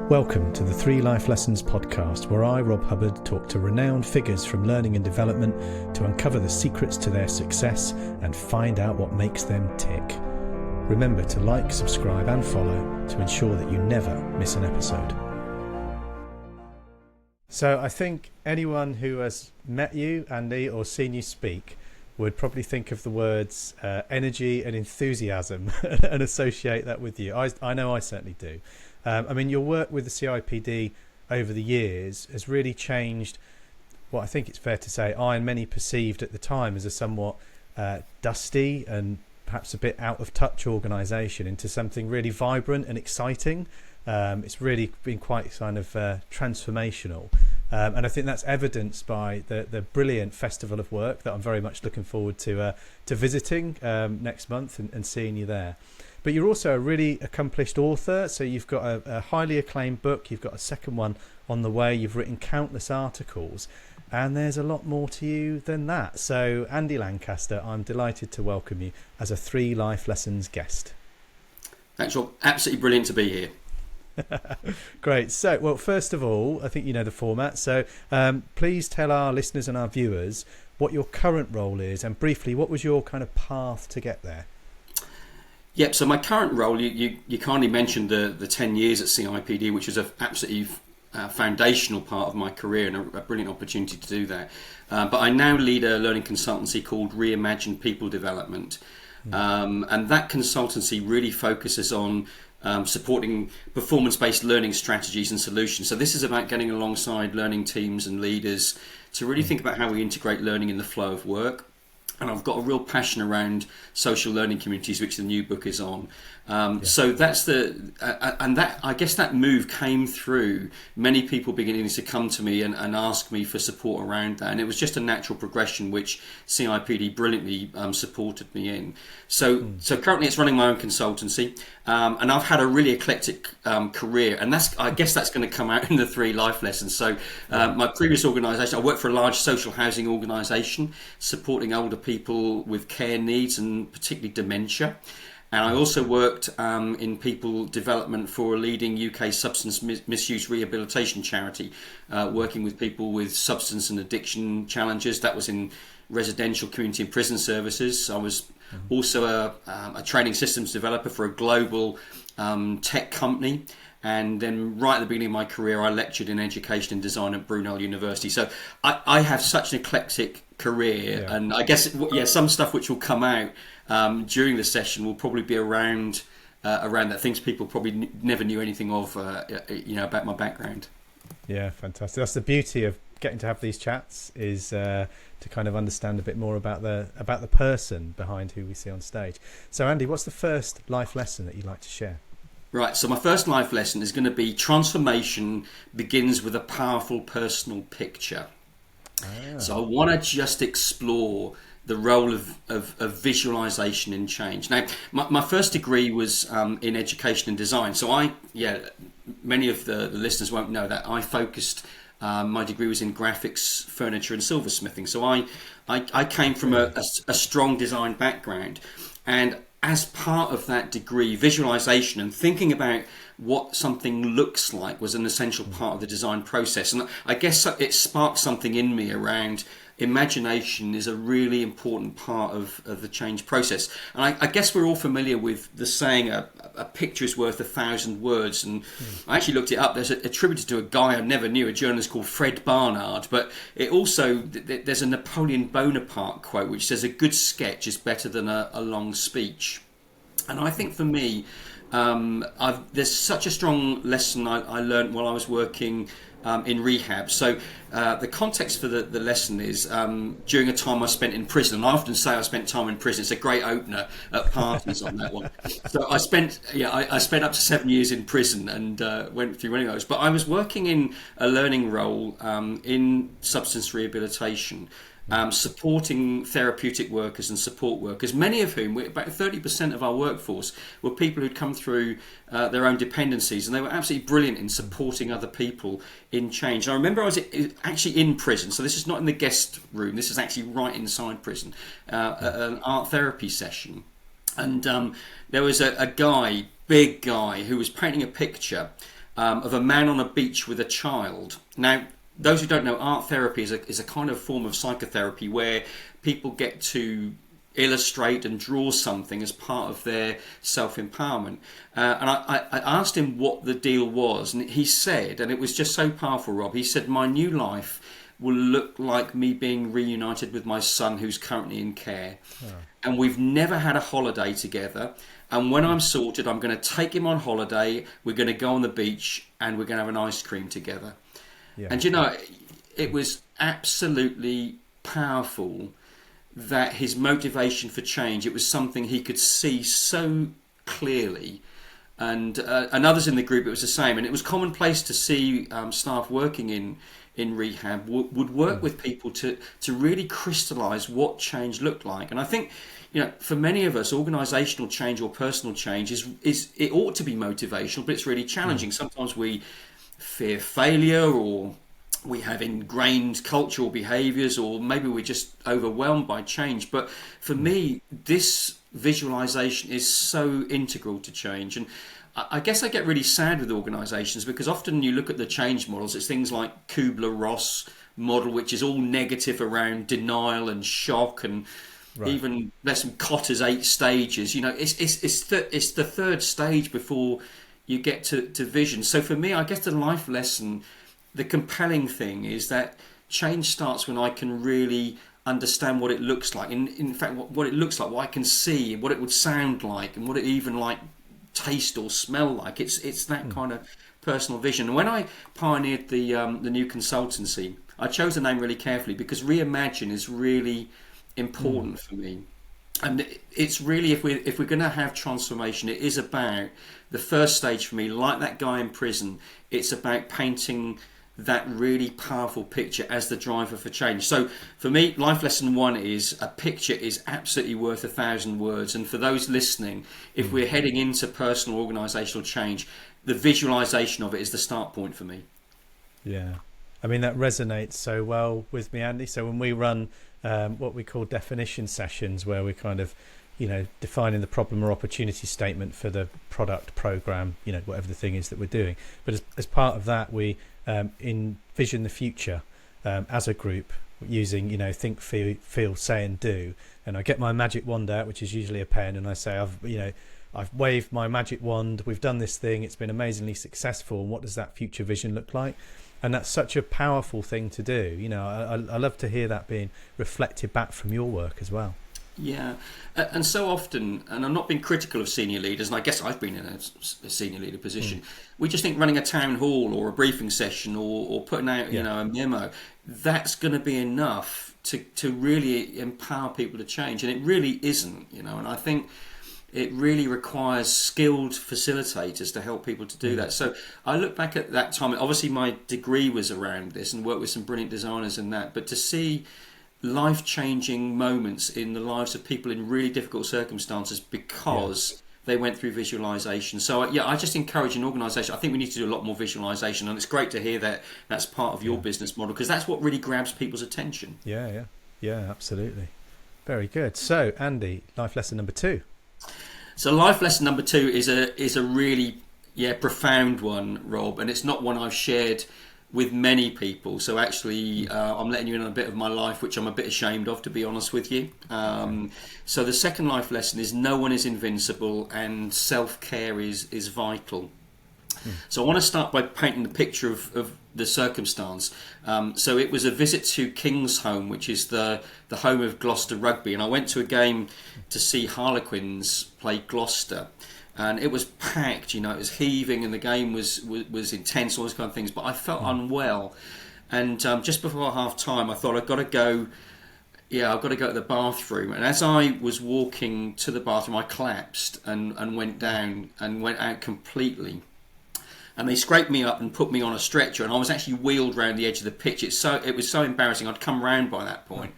Welcome to the 3 Life Lessons podcast, where I, Rob Hubbard, talk to renowned figures from learning and development to uncover the secrets to their success and find out what makes them tick. Remember to like, subscribe and follow to ensure that you never miss an episode. So I think anyone who has met you, Andy, or seen you speak would probably think of the words energy and enthusiasm and associate that with you. I know I certainly do. I mean, your work with the CIPD over the years has really changed what I think it's fair to say I and many perceived at the time as a somewhat dusty and perhaps a bit out of touch organisation into something really vibrant and exciting. It's really been quite kind of transformational. And I think that's evidenced by the brilliant Festival of Work that I'm very much looking forward to visiting next month and seeing you there. But you're also a really accomplished author, so you've got a highly acclaimed book, you've got a second one on the way, you've written countless articles, and there's a lot more to you than that. So Andy Lancaster, I'm delighted to welcome you as a 3 Life Lessons guest. Thanks, Rob. Absolutely brilliant to be here. Great. So, well, first of all, I think you know the format. So please tell our listeners and our viewers what your current role is, and briefly, what was your kind of path to get there? Yep, so my current role, you kindly mentioned the 10 years at CIPD, which was an absolutely foundational part of my career and a brilliant opportunity to do that. But I now lead a learning consultancy called Reimagine People Development. And that consultancy really focuses on supporting performance-based learning strategies and solutions. So this is about getting alongside learning teams and leaders to really think about how we integrate learning in the flow of work. And I've got a real passion around social learning communities, which the new book is on. So that's I guess that move came through many people beginning to come to me and ask me for support around that. And it was just a natural progression, which CIPD brilliantly supported me in. So currently it's running my own consultancy. And I've had a really eclectic career. And I guess that's going to come out in the 3 Life Lessons. So my previous organisation, I worked for a large social housing organisation supporting older people with care needs and particularly dementia. And I also worked in people development for a leading UK substance misuse rehabilitation charity, working with people with substance and addiction challenges. That was in residential, community and prison services. I was also a training systems developer for a global tech company. And then right at the beginning of my career, I lectured in education and design at Brunel University. So I have such an eclectic career. Yeah. And I guess, some stuff which will come out during the session will probably be around that, things people probably never knew anything of, about my background. Yeah, fantastic. That's the beauty of getting to have these chats, is to kind of understand a bit more about the person behind who we see on stage. So Andy, what's the first life lesson that you'd like to share? Right, so my first life lesson is going to be transformation begins with a powerful personal picture. So I want to just explore the role of visualization in change. Now, my first degree was in education and design. So many of the listeners won't know that I focused, my degree was in graphics, furniture and silversmithing. So I came from a strong design background, and as part of that degree, visualization and thinking about what something looks like was an essential part of the design process. And I guess it sparked something in me around imagination is a really important part of the change process. And I guess we're all familiar with the saying, a picture is worth 1,000 words. And I actually looked it up. There's attributed to a guy I never knew, a journalist called Fred Barnard. But it also, there's a Napoleon Bonaparte quote which says, a good sketch is better than a long speech. And I think for me, there's such a strong lesson I learned while I was working in rehab. So the context for the lesson is during a time I spent in prison. And I often say I spent time in prison. It's a great opener at parties on that one. So I spent up to 7 years in prison and went through many of those. But I was working in a learning role in substance rehabilitation. Supporting therapeutic workers and support workers, many of whom, about 30% of our workforce, were people who'd come through their own dependencies, and they were absolutely brilliant in supporting other people in change. And I remember I was actually in prison, so this is not in the guest room, this is actually right inside prison, an art therapy session. And there was a guy, big guy, who was painting a picture of a man on a beach with a child. Now, those who don't know, art therapy is a kind of form of psychotherapy where people get to illustrate and draw something as part of their self-empowerment. And I asked him what the deal was, and he said, and it was just so powerful, Rob, he said, my new life will look like me being reunited with my son who's currently in care. Oh. And we've never had a holiday together. And when I'm sorted, I'm going to take him on holiday. We're going to go on the beach and we're going to have an ice cream together. Yeah. And you know, it was absolutely powerful that his motivation for change, it was something he could see so clearly. And others in the group, it was the same. And it was commonplace to see staff working in rehab would work with people to really crystallise what change looked like. And I think, you know, for many of us, organisational change or personal change is it ought to be motivational, but it's really challenging. Sometimes we fear failure, or we have ingrained cultural behaviours, or maybe we're just overwhelmed by change. But for me, this visualisation is so integral to change. And I guess I get really sad with organisations because often you look at the change models, it's things like Kubler-Ross model, which is all negative around denial and shock, and even there's some Kotter's 8 stages. You know, it's the third stage before you get to vision. So for me, I guess the life lesson, the compelling thing is that change starts when I can really understand what it looks like. In fact, what it looks like, what I can see, what it would sound like, and what it even like taste or smell like. It's that kind of personal vision. And when I pioneered the new consultancy, I chose the name really carefully because reimagine is really important for me. And it's really, if we're going to have transformation, it is about the first stage for me, like that guy in prison. It's about painting that really powerful picture as the driver for change. So for me, life lesson 1 is a picture is absolutely worth 1,000 words. And for those listening, if we're heading into personal organisational change, the visualisation of it is the start point for me. Yeah. I mean, that resonates so well with me, Andy. So when we run what we call definition sessions, where we're kind of, you know, defining the problem or opportunity statement for the product, program, you know, whatever the thing is that we're doing. But as part of that, we envision the future as a group using, you know, think, feel, say and do. And I get my magic wand out, which is usually a pen, and I say, I've waved my magic wand, we've done this thing, it's been amazingly successful, and what does that future vision look like? And that's such a powerful thing to do. You know, I love to hear that being reflected back from your work as well. Yeah, and so often, and I'm not being critical of senior leaders, and I guess I've been in a senior leader position, we just think running a town hall or a briefing session or putting out, you know, a memo, that's going to be enough to really empower people to change. And it really isn't, you know, and I think it really requires skilled facilitators to help people to do that. So I look back at that time, obviously my degree was around this and worked with some brilliant designers in that, but to see life-changing moments in the lives of people in really difficult circumstances because they went through visualization. So I just encourage an organisation, I think we need to do a lot more visualization, and it's great to hear that that's part of your business model, because that's what really grabs people's attention. Yeah, absolutely. Very good. So Andy, life lesson number 2. So life lesson number 2 is a really profound one, Rob, and it's not one I've shared with many people. So actually, I'm letting you in on a bit of my life, which I'm a bit ashamed of, to be honest with you. So the second life lesson is no one is invincible, and self-care is vital. So I want to start by painting the picture of the circumstance. So it was a visit to King's Home, which is the home of Gloucester Rugby, and I went to a game to see Harlequins play Gloucester. And it was packed, you know, it was heaving, and the game was intense, all those kind of things. But I felt unwell, and just before half time, I thought I've got to go to the bathroom. And as I was walking to the bathroom, I collapsed and went down and went out completely. And they scraped me up and put me on a stretcher, and I was actually wheeled around the edge of the pitch. It was so embarrassing. I'd come round by that point.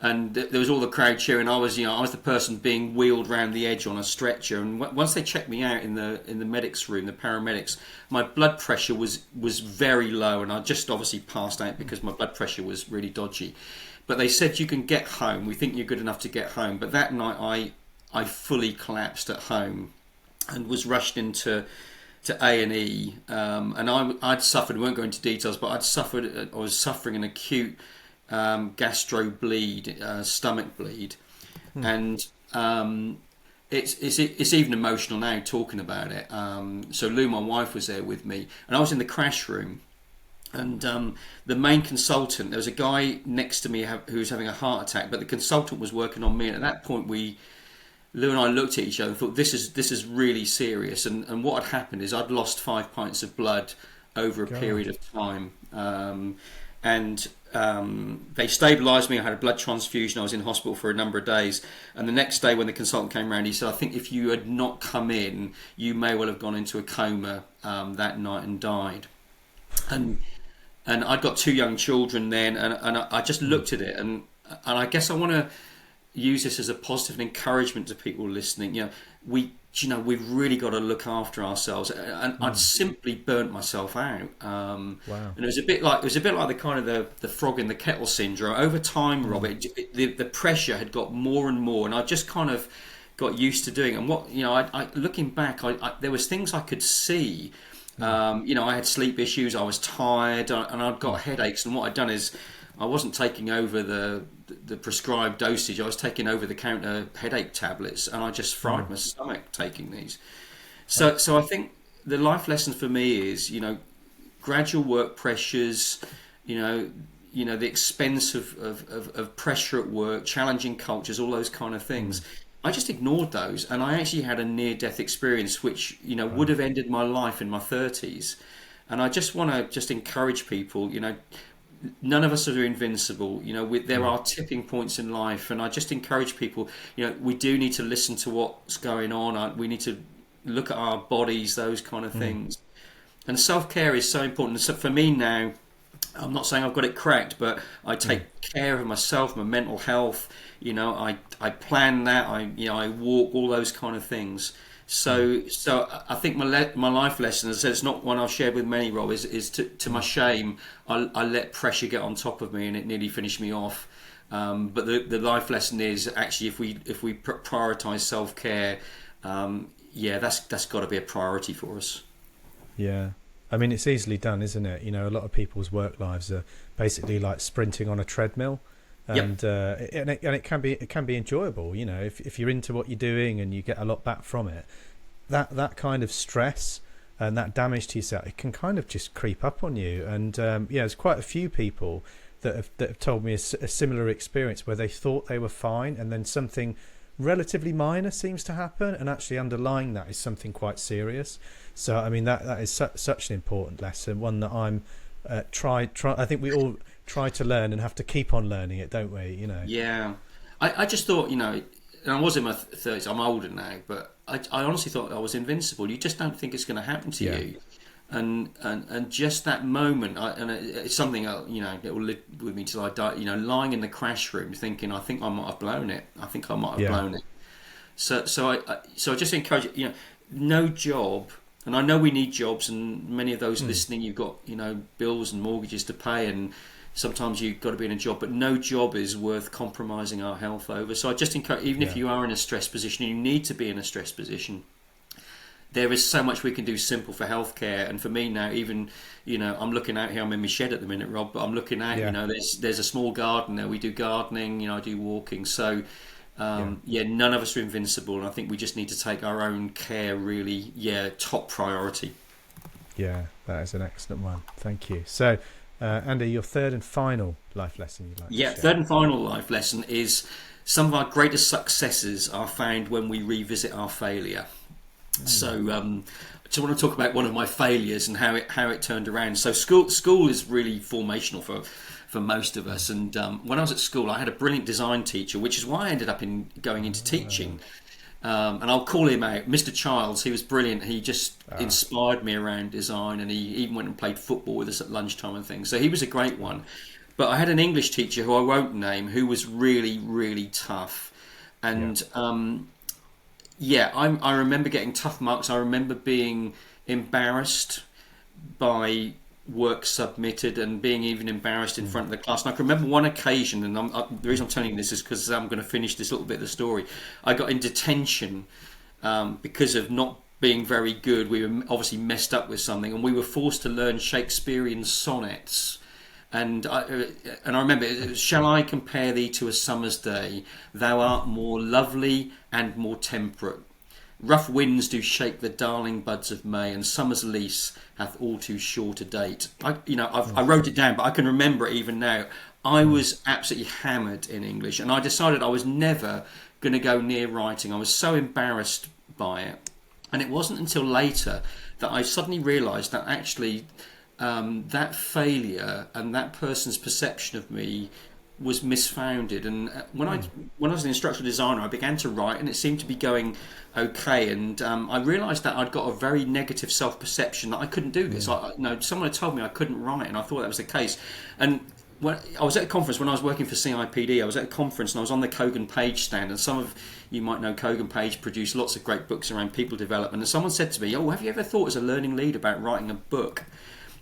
And there was all the crowd cheering. I was the person being wheeled around the edge on a stretcher. And once they checked me out in the medics room, the paramedics, my blood pressure was very low, and I just obviously passed out because my blood pressure was really dodgy. But they said, you can get home. We think you're good enough to get home. But that night I fully collapsed at home and was rushed into to A&E, and I'd suffered. We won't go into details, but I was suffering an acute gastro bleed, stomach bleed, and it's even emotional now talking about it. So Lou, my wife, was there with me, and I was in the crash room. And the main consultant, there was a guy next to me who was having a heart attack, but the consultant was working on me. And at that point, Lou and I looked at each other and thought, this is really serious. And what had happened is I'd lost 5 pints of blood over a period of time. And they stabilised me. I had a blood transfusion. I was in hospital for a number of days. And the next day when the consultant came around, he said, I think if you had not come in, you may well have gone into a coma that night and died. And I'd got 2 young children then, and I just looked at it, and I guess I want to use this as a positive encouragement to people listening. We've really got to look after ourselves, and I'd simply burnt myself out. Wow. And it was a bit like the kind of the frog in the kettle syndrome. Over time, Rob, the pressure had got more and more, and I just kind of got used to doing it. And I looking back, there was things I could see. I had sleep issues, I was tired, and I'd got headaches. And what I'd done is I wasn't taking over the prescribed dosage, I was taking over the counter headache tablets, and I just fried my stomach taking these. So I think the life lesson for me is, gradual work pressures, the expense of pressure at work, challenging cultures, all those kind of things. I just ignored those, and I actually had a near-death experience which would have ended my life in my 30s. And I just want to encourage people, none of us are invincible. There are tipping points in life, and I just encourage people, we do need to listen to what's going on. We need to look at our bodies, those kind of things. And self-care is so important. So for me now, I'm not saying I've got it cracked, but I take care of myself, my mental health. I plan that. I walk, all those kind of things. So I think my life lesson, as I said, it's not one I've shared with many, Rob, is to my shame, I let pressure get on top of me, and it nearly finished me off. But the life lesson is actually if we prioritise self-care, that's got to be a priority for us. Yeah. I mean, it's easily done, isn't it? A lot of people's work lives are basically like sprinting on a treadmill, and it can be enjoyable. If you're into what you're doing and you get a lot back from it, that kind of stress and that damage to yourself, it can kind of just creep up on you. And there's quite a few people that have told me a similar experience where they thought they were fine, and then something relatively minor seems to happen, and actually underlying that is something quite serious. So I mean that is such an important lesson, one that I'm try I think we all try to learn and have to keep on learning it, don't we? Yeah, I just thought, and I was in my 30s, I'm older now, but I honestly thought I was invincible. You just don't think it's going to happen to you, and just that moment, it's something it will live with me till I die. Lying in the crash room, thinking, I think I might have blown it. Blown it. So I just encourage no job, and I know we need jobs, and many of those listening, you've got bills and mortgages to pay, and sometimes you've got to be in a job, but no job is worth compromising our health over. So I just encourage, even if you are in a stress position, you need to be in a stress position. There is so much we can do simple for healthcare, and for me now, even I'm looking out here. I'm in my shed at the minute, Rob, but I'm looking out. There's a small garden there. We do gardening. I do walking. So none of us are invincible, and I think we just need to take our own care really, top priority. Yeah, that is an excellent one. Thank you. So, Andy, your third and final life lesson you'd like to share? Third and final life lesson is some of our greatest successes are found when we revisit our failure. So I just want to talk about one of my failures and how it turned around. So school is really formational for most of us. And when I was at school, I had a brilliant design teacher, which is why I ended up going into teaching. And I'll call him out, Mr. Childs. He was brilliant. He just inspired me around design, and he even went and played football with us at lunchtime and things. So he was a great one. But I had an English teacher who I won't name, who was really, really tough. And I remember getting tough marks. I remember being embarrassed by work submitted and being even embarrassed in front of the class. And I can remember one occasion, and the reason I'm telling you this is because I'm going to finish this little bit of the story. I got in detention because of not being very good, we were obviously messed up with something, and we were forced to learn Shakespearean sonnets. And I remember, it was, shall I compare thee to a summer's day? Thou art more lovely and more temperate. Rough winds do shake the darling buds of May, and summer's lease hath all too short a date. I wrote it down, but I can remember it even now. I was absolutely hammered in English, and I decided I was never going to go near writing. I was so embarrassed by it. And it wasn't until later that I suddenly realised that actually that failure and that person's perception of me was misfounded. And when I was an instructional designer, I began to write, and it seemed to be going okay. And I realised that I'd got a very negative self-perception that I couldn't do this. Someone had told me I couldn't write, and I thought that was the case. And when I was at a conference, when I was working for CIPD, I was at a conference and I was on the Kogan Page stand, and some of you might know Kogan Page produced lots of great books around people development, and someone said to me, "Oh, have you ever thought as a learning lead about writing a book?"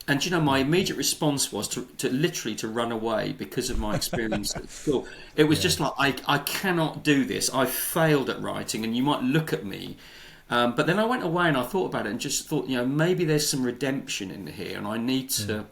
And my immediate response was to literally to run away because of my experience at school. It was just like, I cannot do this. I failed at writing, and you might look at me. But then I went away and I thought about it and just thought, maybe there's some redemption in here, and I need to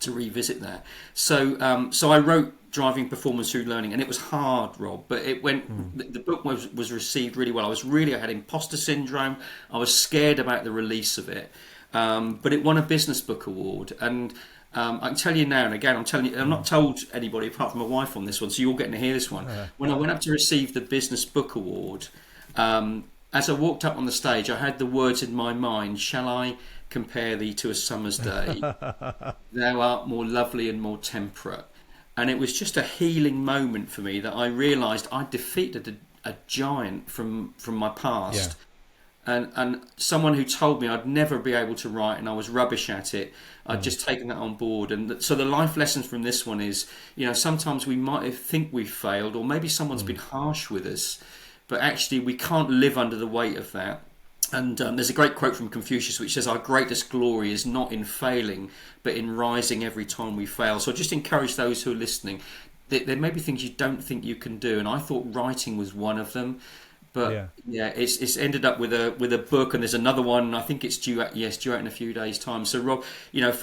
revisit that. So I wrote Driving Performance Through Learning, and it was hard, Rob, but it went. The book was received really well. I had imposter syndrome. I was scared about the release of it, but it won a Business Book Award. And I can tell you now, and again, I'm telling you, I've not told anybody apart from my wife on this one, so you're getting to hear this one. When I went up to receive the Business Book Award, as I walked up on the stage, I had the words in my mind: "Shall I compare thee to a summer's day? Thou art more lovely and more temperate." And it was just a healing moment for me, that I realised I'd defeated a giant from my past. And someone who told me I'd never be able to write and I was rubbish at it, I'd just taken that on board. And so the life lesson from this one is, sometimes we might think we've failed, or maybe someone's been harsh with us, but actually we can't live under the weight of that. And there's a great quote from Confucius which says, "Our greatest glory is not in failing, but in rising every time we fail." So I just encourage those who are listening, there may be things you don't think you can do, and I thought writing was one of them. But it's ended up with a book, and there's another one. I think it's due out in a few days' time. So Rob,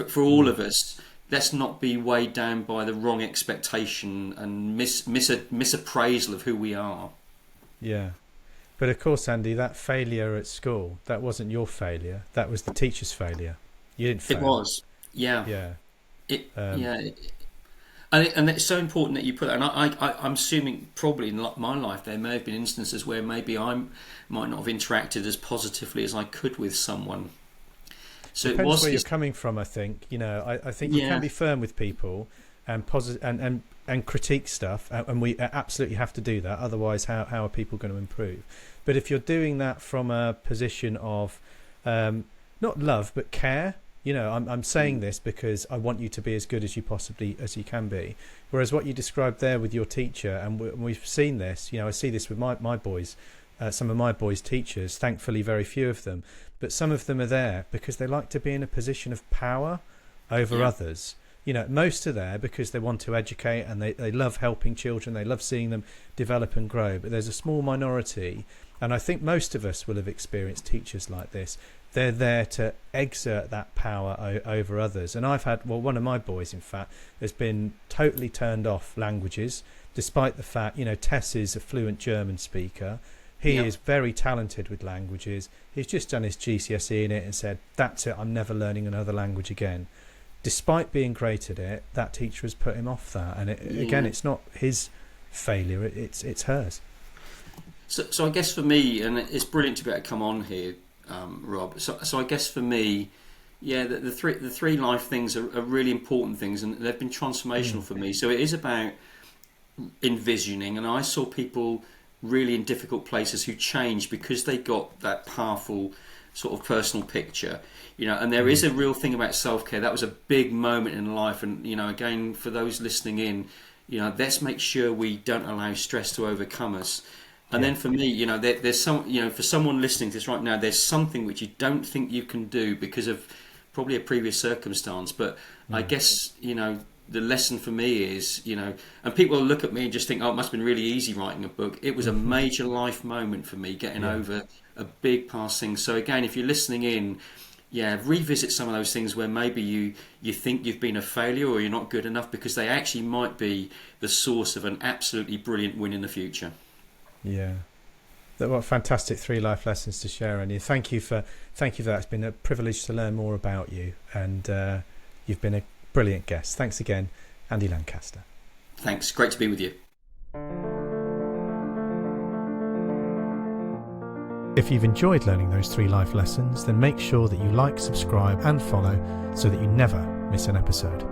for all of us, let's not be weighed down by the wrong expectation and misappraisal of who we are. Yeah. But of course, Andy, that failure at school, that wasn't your failure. That was the teacher's failure. You didn't fail. It was. Yeah. And it's so important that you put that. And I'm assuming probably in my life there may have been instances where maybe I might not have interacted as positively as I could with someone. So Depends it was where you're coming from, I think. I think you can be firm with people and and critique stuff, and we absolutely have to do that. Otherwise, how are people going to improve? But if you're doing that from a position of not love but care, I'm saying this because I want you to be as good as you can be. Whereas what you described there with your teacher, and we've seen this, I see this with my boys, some of my boys' teachers, thankfully very few of them, but some of them are there because they like to be in a position of power over others. Most are there because they want to educate, and they love helping children, they love seeing them develop and grow. But there's a small minority, and I think most of us will have experienced teachers like this. They're there to exert that power over others. And I've had, one of my boys, in fact, has been totally turned off languages, despite the fact, Tess is a fluent German speaker. He is very talented with languages. He's just done his GCSE in it and said, "That's it, I'm never learning another language again." Despite being great at it, that teacher has put him off that. And again, it's not his failure, it's hers. So I guess for me, and it's brilliant to be able to come on here, Rob. So I guess for me, the three life things are really important things, and they've been transformational for me. So it is about envisioning, and I saw people really in difficult places who changed because they got that powerful sort of personal picture. And there is a real thing about self-care. That was a big moment in life, and again, for those listening in, let's make sure we don't allow stress to overcome us. And then for me, there's some, for someone listening to this right now, there's something which you don't think you can do because of probably a previous circumstance. But I guess, the lesson for me is, and people will look at me and just think, oh, it must have been really easy writing a book. It was a major life moment for me, getting over a big part of things. So again, if you're listening in, revisit some of those things where maybe you think you've been a failure or you're not good enough, because they actually might be the source of an absolutely brilliant win in the future. Yeah. What fantastic 3 life lessons to share, Andy. Thank you for that. It's been a privilege to learn more about you, and you've been a brilliant guest. Thanks again, Andy Lancaster. Thanks. Great to be with you. If you've enjoyed learning those 3 life lessons, then make sure that you like, subscribe and follow so that you never miss an episode.